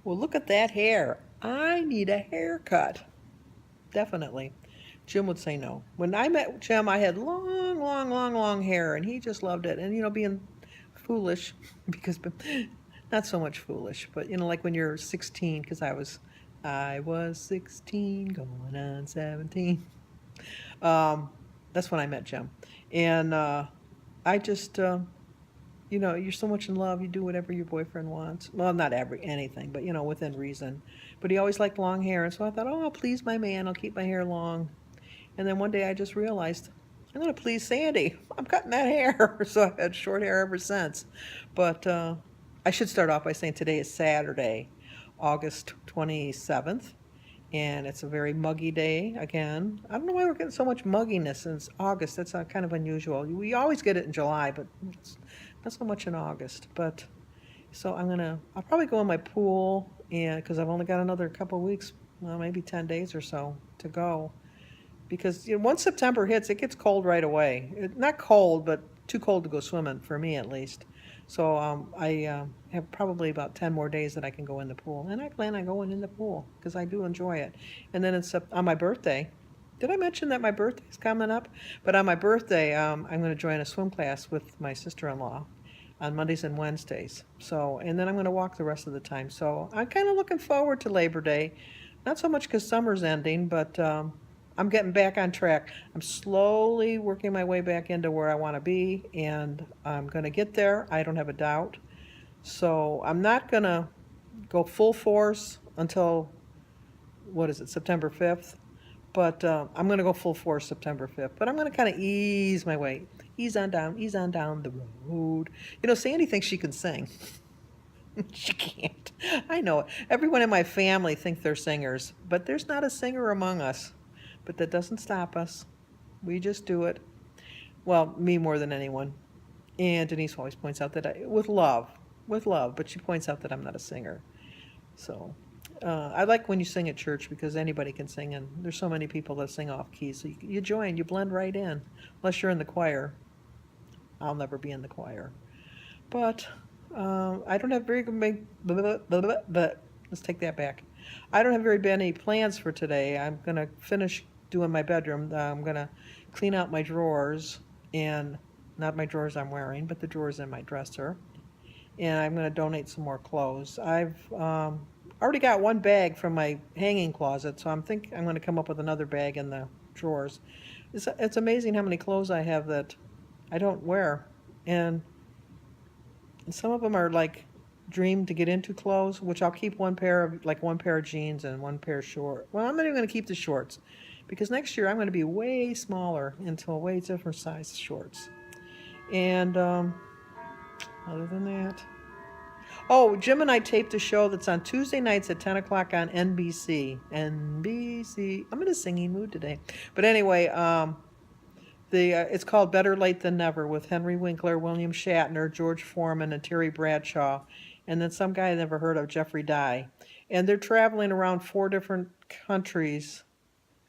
Well, look at that hair. I need a haircut. Definitely. Jim would say no. When I met Jim, I had long, long, long, long hair, and he just loved it. And, being foolish, because not so much foolish, but, like when you're 16, because I was 16, going on 17. Um, that's when I met Jim. And I just, you're so much in love, you do whatever your boyfriend wants. Well, not anything, but within reason. But he always liked long hair, and so I thought, oh, I'll please my man. I'll keep my hair long. And then one day I just realized I'm going to please Sandy. I'm cutting that hair, so I've had short hair ever since. But I should start off by saying today is Saturday, August 27th, and it's a very muggy day again. I don't know why we're getting so much mugginess since August. That's kind of unusual. We always get it in July, but it's not so much in August. But so I'll probably go in my pool, and because I've only got another couple of weeks, well, maybe 10 days or so to go. Because once September hits, it gets cold right away. Not cold, but too cold to go swimming for me at least. So I have probably about 10 more days that I can go in the pool, and I plan on going in the pool because I do enjoy it. And then on my birthday. Did I mention that my birthday's coming up? But on my birthday, I'm going to join a swim class with my sister-in-law on Mondays and Wednesdays. So, and then I'm going to walk the rest of the time. So I'm kind of looking forward to Labor Day. Not so much because summer's ending, but I'm getting back on track. I'm slowly working my way back into where I want to be, and I'm going to get there. I don't have a doubt. So I'm not going to go full force until, what is it, September 5th? But I'm going to go full force September 5th. But I'm going to kind of ease my way, ease on down the road. Sandy thinks she can sing. She can't. I know it. Everyone in my family think they're singers, but there's not a singer among us. But that doesn't stop us. We just do it. Well, me more than anyone. And Denise always points out that with love, but she points out that I'm not a singer. So I like when you sing at church because anybody can sing, and there's so many people that sing off key. So you join, you blend right in, unless you're in the choir. I'll never be in the choir. But I don't have very good, but let's take that back. I don't have very many plans for today. I'm going to finish doing my bedroom. I'm going to clean out my drawers, and not my drawers I'm wearing, but the drawers in my dresser. And I'm going to donate some more clothes. I've already got one bag from my hanging closet, so I'm going to come up with another bag in the drawers. It's amazing how many clothes I have that I don't wear. And some of them are like dream to get into clothes, which I'll keep one pair of jeans and one pair of shorts. Well, I'm not even going to keep the shorts because next year I'm going to be way smaller into a way different size shorts. And other than that, oh, Jim and I taped a show that's on Tuesday nights at 10 o'clock on NBC. NBC. I'm in a singing mood today. But anyway, it's called Better Late Than Never with Henry Winkler, William Shatner, George Foreman, and Terry Bradshaw. And then some guy I never heard of, Jeffrey Dye. And they're traveling around 4 different countries,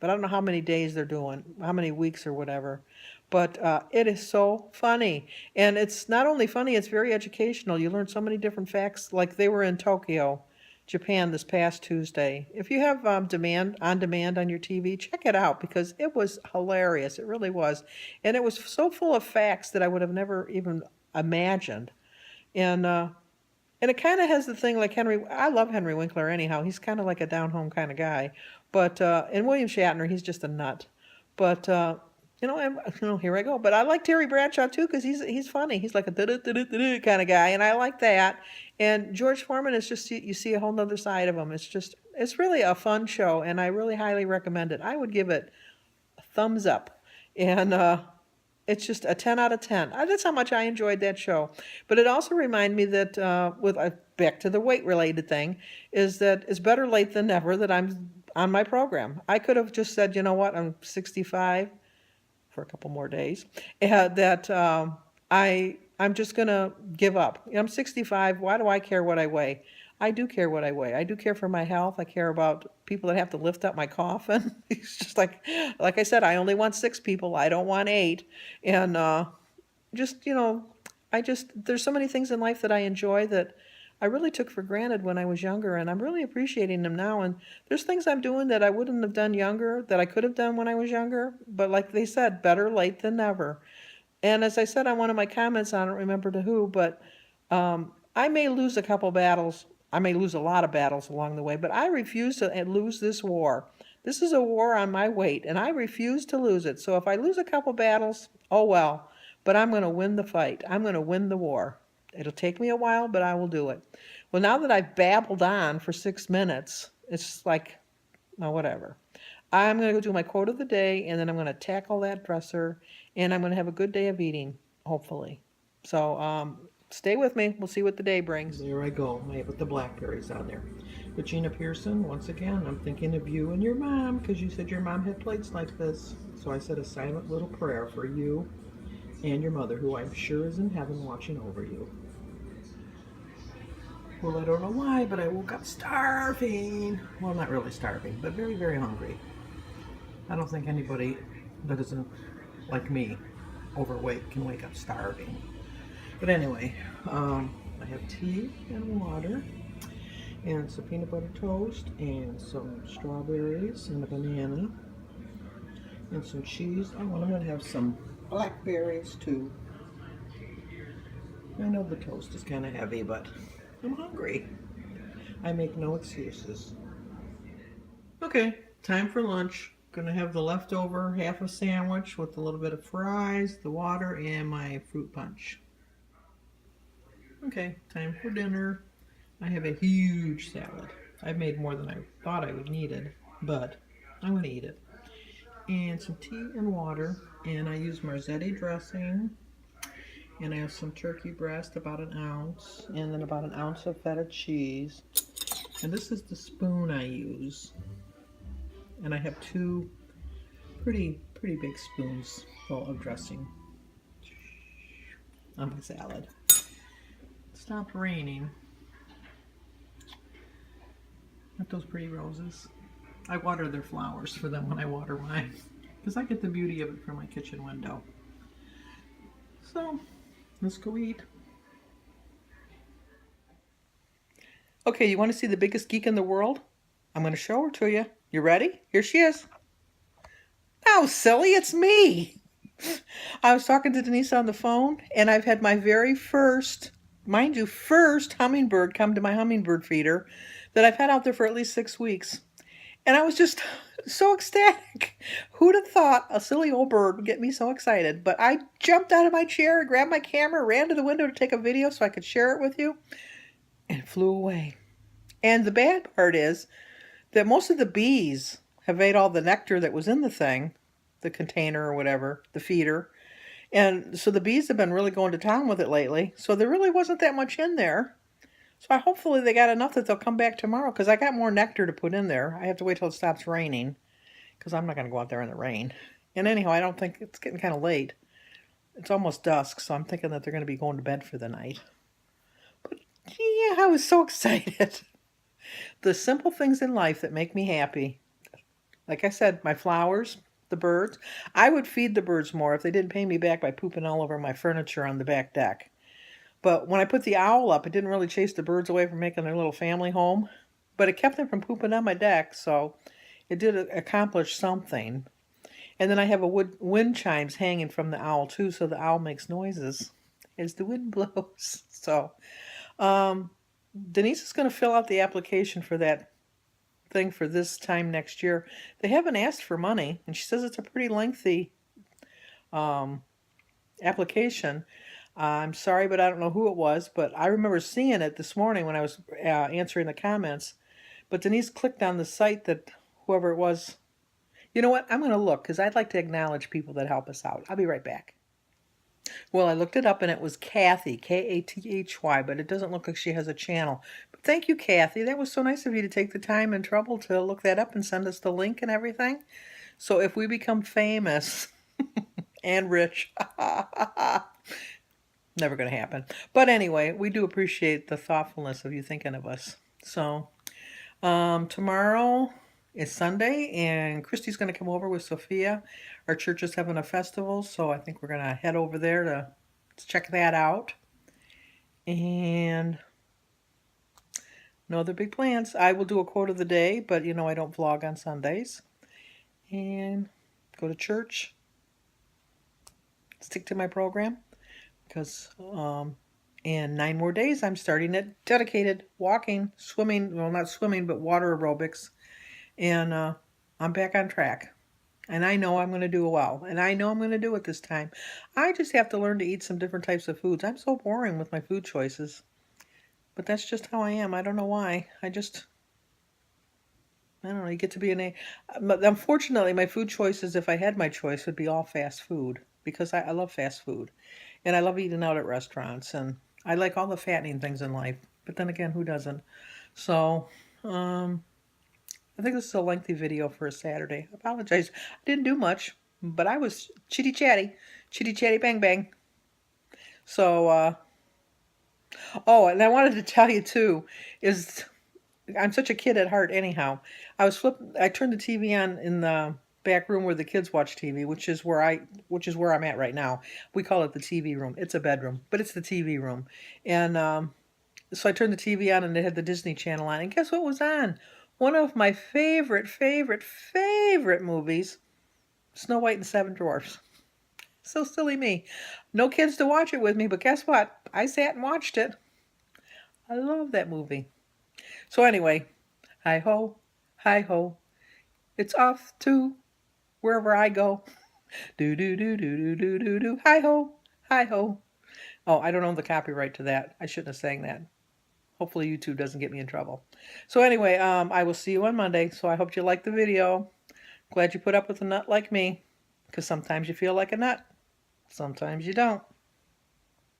but I don't know how many days they're doing, how many weeks or whatever. But it is so funny. And it's not only funny, it's very educational. You learn so many different facts. Like they were in Tokyo, Japan this past Tuesday. If you have on demand on your TV, check it out because it was hilarious. It really was. And it was so full of facts that I would have never even imagined. And it kind of has the thing like I love Henry Winkler anyhow. He's kind of like a down home kind of guy. But and William Shatner, he's just a nut. But here I go. But I like Terry Bradshaw too because he's funny. He's like a da-da-da-da-da kind of guy, and I like that. And George Foreman is just you see a whole nother side of him. It's really a fun show, and I really highly recommend it. I would give it a thumbs up, and it's just a 10 out of 10. That's how much I enjoyed that show. But it also reminded me that back to the weight-related thing, is that it's better late than never that I'm on my program. I could have just said, you know what, I'm 65 for a couple more days, that I'm just going to give up. I'm 65. Why do I care what I weigh? I do care what I weigh. I do care for my health. I care about people that have to lift up my coffin. It's just like I said, I only want 6 people. I don't want 8. And there's so many things in life that I enjoy that I really took for granted when I was younger, and I'm really appreciating them now. And there's things I'm doing that I wouldn't have done younger, that I could have done when I was younger. But like they said, better late than never. And as I said on one of my comments, I don't remember to who, but I may lose a couple battles. I may lose a lot of battles along the way, but I refuse to lose this war. This is a war on my weight, and I refuse to lose it. So if I lose a couple battles, oh well. But I'm going to win the fight. I'm going to win the war. It'll take me a while, but I will do it. Well, now that I've babbled on for 6 minutes, it's like, well, whatever. I'm going to go do my quote of the day, and then I'm going to tackle that dresser, and I'm going to have a good day of eating, hopefully. So stay with me. We'll see what the day brings. There I go. I put the blackberries on there. Regina Pearson, once again, I'm thinking of you and your mom, because you said your mom had plates like this. So I said a silent little prayer for you and your mother, who I'm sure is in heaven watching over you. Well, I don't know why, but I woke up starving. Well, not really starving, but very, very hungry. I don't think anybody that isn't like me, overweight, can wake up starving. But anyway, I have tea and water and some peanut butter toast and some strawberries and a banana and some cheese. Oh, and I'm going to have some blackberries too. I know the toast is kind of heavy, but I'm hungry. I make no excuses. Okay, time for lunch. Gonna have the leftover half a sandwich with a little bit of fries, the water, and my fruit punch. Okay, time for dinner. I have a huge salad. I've made more than I thought I would needed, but I'm gonna eat it. And some tea and water, and I use Marzetti dressing, and I have some turkey breast, about an ounce, and then about an ounce of feta cheese. And this is the spoon I use. And I have two pretty big spoons full of dressing on my salad. It stopped raining. Aren't those pretty roses? I water their flowers for them when I water mine, because I get the beauty of it from my kitchen window. So, let's go eat. Okay, you want to see the biggest geek in the world? I'm going to show her to you. You ready? Here she is. Oh, silly, it's me. I was talking to Denise on the phone, and I've had my very first, mind you, first hummingbird come to my hummingbird feeder that I've had out there for at least 6 weeks. And I was just so ecstatic. Who'd have thought a silly old bird would get me so excited? But I jumped out of my chair, grabbed my camera, ran to the window to take a video so I could share it with you, and it flew away. And the bad part is that most of the bees have ate all the nectar that was in the thing, the container or whatever, the feeder. And so the bees have been really going to town with it lately. So there really wasn't that much in there. So hopefully they got enough that they'll come back tomorrow, because I got more nectar to put in there. I have to wait till it stops raining, because I'm not going to go out there in the rain. And anyhow, I don't think it's getting kind of late. It's almost dusk, so I'm thinking that they're going to be going to bed for the night. But yeah, I was so excited. The simple things in life that make me happy. Like I said, my flowers, the birds. I would feed the birds more if they didn't pay me back by pooping all over my furniture on the back deck. But when I put the owl up, it didn't really chase the birds away from making their little family home. But it kept them from pooping on my deck, so it did accomplish something. And then I have wind chimes hanging from the owl, too, so the owl makes noises as the wind blows. So Denise is going to fill out the application for that thing for this time next year. They haven't asked for money, and she says it's a pretty lengthy application. I'm sorry, but I don't know who it was, but I remember seeing it this morning when I was answering the comments. But Denise clicked on the site that whoever it was. You know what? I'm going to look, because I'd like to acknowledge people that help us out. I'll be right back. Well, I looked it up, and it was Kathy, Kathy, but it doesn't look like she has a channel. But thank you, Kathy. That was so nice of you to take the time and trouble to look that up and send us the link and everything. So if we become famous and rich, never going to happen. But anyway, we do appreciate the thoughtfulness of you thinking of us. So tomorrow is Sunday, and Christy's going to come over with Sophia. Our church is having a festival, so I think we're going to head over there to check that out. And No other big plans. I will do a quote of the day, but you know I don't vlog on Sundays. And go to church. Stick to my program. Because in 9 more days I'm starting at dedicated walking, swimming, well not swimming, but water aerobics. And I'm back on track. And I know I'm going to do well. And I know I'm going to do it this time. I just have to learn to eat some different types of foods. I'm so boring with my food choices. But that's just how I am. I don't know why. I don't know. You get to be but unfortunately, my food choices, if I had my choice, would be all fast food. Because I love fast food. And I love eating out at restaurants. And I like all the fattening things in life. But then again, who doesn't? So, I think this is a lengthy video for a Saturday. I apologize. I didn't do much, but I was chitty chatty bang bang. So, oh, and I wanted to tell you too, is I'm such a kid at heart anyhow. I turned the TV on in the back room where the kids watch TV, which is where I'm at right now. We call it the TV room. It's a bedroom, but it's the TV room. And so I turned the TV on and it had the Disney Channel on. And guess what was on? One of my favorite movies, Snow White and the Seven Dwarfs. So silly me. No kids to watch it with me, but guess what? I sat and watched it. I love that movie. So anyway, hi ho, hi ho. It's off to wherever I go. Do do do do do do do do. Hi ho, hi ho. Oh, I don't own the copyright to that. I shouldn't have sang that. Hopefully YouTube doesn't get me in trouble. So anyway, I will see you on Monday. So I hope you liked the video. Glad you put up with a nut like me. Because sometimes you feel like a nut. Sometimes you don't.